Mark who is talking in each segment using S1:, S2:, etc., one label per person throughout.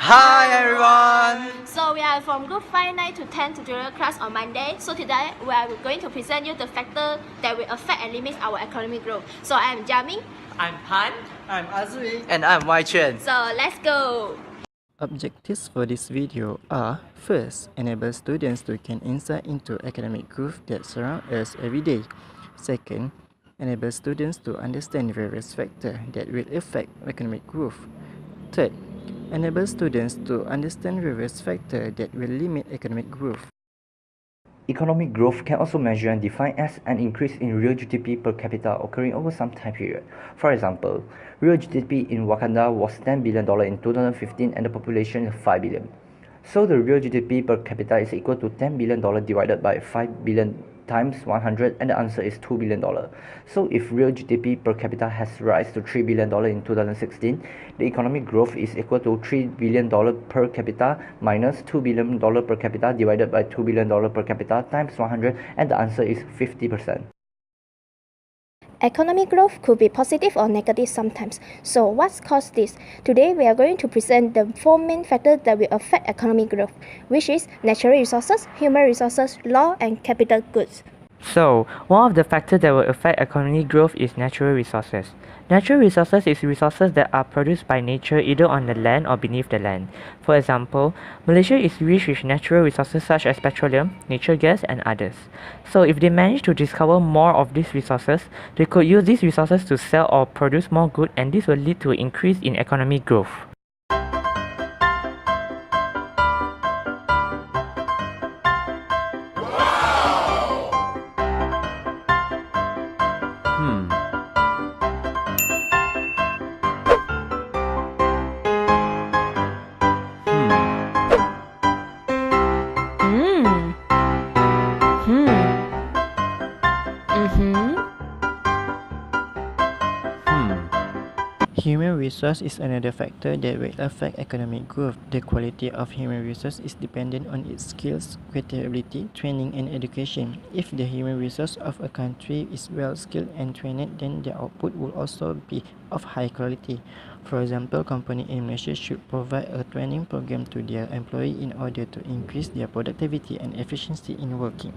S1: Hi everyone!
S2: So we are from Group 5, 9 to 10 tutorial class on Monday. So today we are going to present you the factor that will affect and limit our economic growth. So I am Jiaming.
S1: I'm Pan.
S3: I'm Azui.
S1: And I'm Wai Chuan.
S2: So let's go!
S3: Objectives for this video are: first, enable students to gain insight into academic growth that surround us every day. Second, enable students to understand various factors that will affect economic growth. Third, enable students to understand various factors that will limit economic growth.
S4: Economic growth can also measure and define as an increase in real GDP per capita occurring over some time period. For example, real GDP in Wakanda was $10 billion in 2015 and the population is 5 billion. So the real GDP per capita is equal to $10 billion divided by 5 billion times 100, and the answer is $2 billion. So if real GDP per capita has risen to $3 billion in 2016, the economic growth is equal to $3 billion per capita minus $2 billion per capita divided by $2 billion per capita times 100, and the answer is 50%.
S2: Economic growth could be positive or negative sometimes. So what's caused this? Today we are going to present the 4 main factors that will affect economic growth, which is natural resources, human resources, law, and capital goods.
S5: So, one of the factors that will affect economic growth is natural resources. Natural resources is resources that are produced by nature either on the land or beneath the land. For example, Malaysia is rich with natural resources such as petroleum, natural gas, and others. So if they manage to discover more of these resources, they could use these resources to sell or produce more goods, and this will lead to an increase in economic growth.
S3: Human resource is another factor that will affect economic growth. The quality of human resource is dependent on its skills, credibility, training, and education. If the human resource of a country is well skilled and trained, then their output will also be of high quality. For example, companies in Malaysia should provide a training program to their employees in order to increase their productivity and efficiency in working.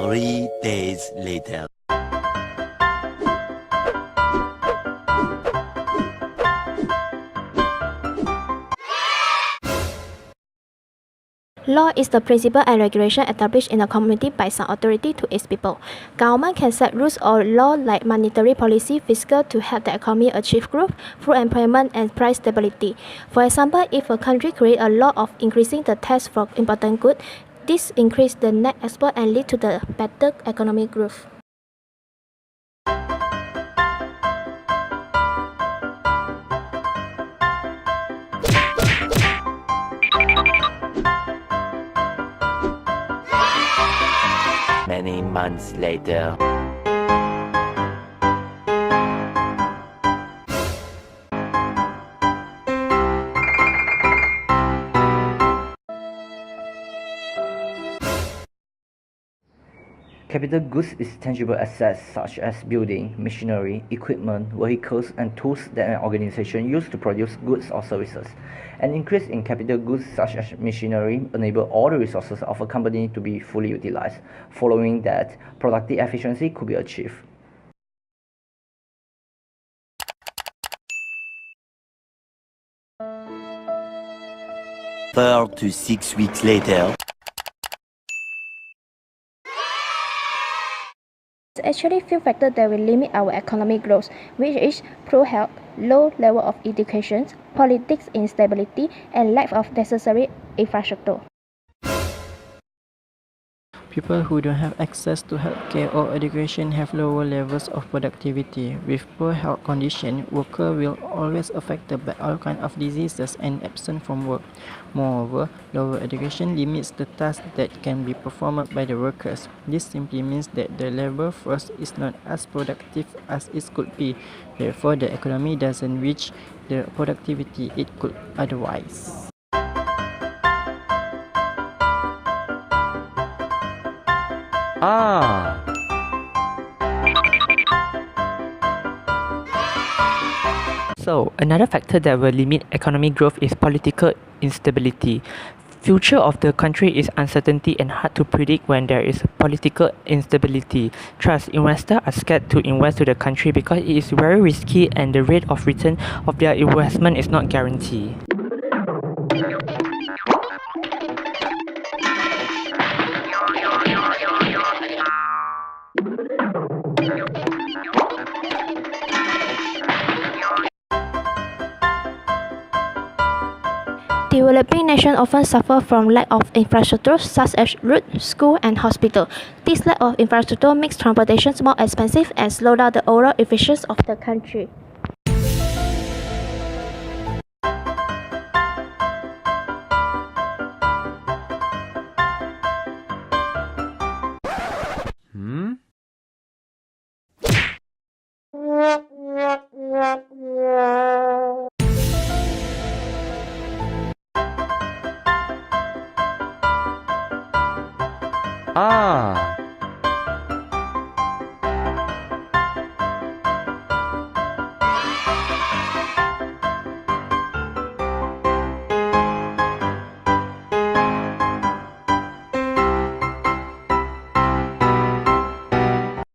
S6: Three days later.
S2: Law is the principle and regulation established in a community by some authority to its people. Government can set rules or law like monetary policy, fiscal to help the economy achieve growth through employment and price stability. For example, if a country creates a law of increasing the tax for important goods, this increases the net export and lead to the better economic growth.
S6: Many months later.
S4: Capital goods is tangible assets such as building, machinery, equipment, vehicles, and tools that an organization uses to produce goods or services. An increase in capital goods such as machinery enables all the resources of a company to be fully utilized. Following that, productive efficiency could be achieved.
S6: Four to 6 weeks later.
S2: Actually few factors that will limit our economic growth, which is poor health, low level of education, politics instability, and lack of necessary infrastructure.
S3: People who don't have access to healthcare or education have lower levels of productivity. With poor health condition, workers will always affected by all kinds of diseases and absent from work. Moreover, lower education limits the tasks that can be performed by the workers. This simply means that the labor force is not as productive as it could be. Therefore, the economy doesn't reach the productivity it could otherwise.
S5: So, another factor that will limit economic growth is political instability. Future of the country is uncertainty and hard to predict when there is political instability. Thus, investors are scared to invest to the country because it is very risky and the rate of return of their investment is not guaranteed.
S2: Developing nations often suffer from lack of infrastructure such as roads, schools, and hospitals. This lack of infrastructure makes transportation more expensive and slow down the overall efficiency of the country.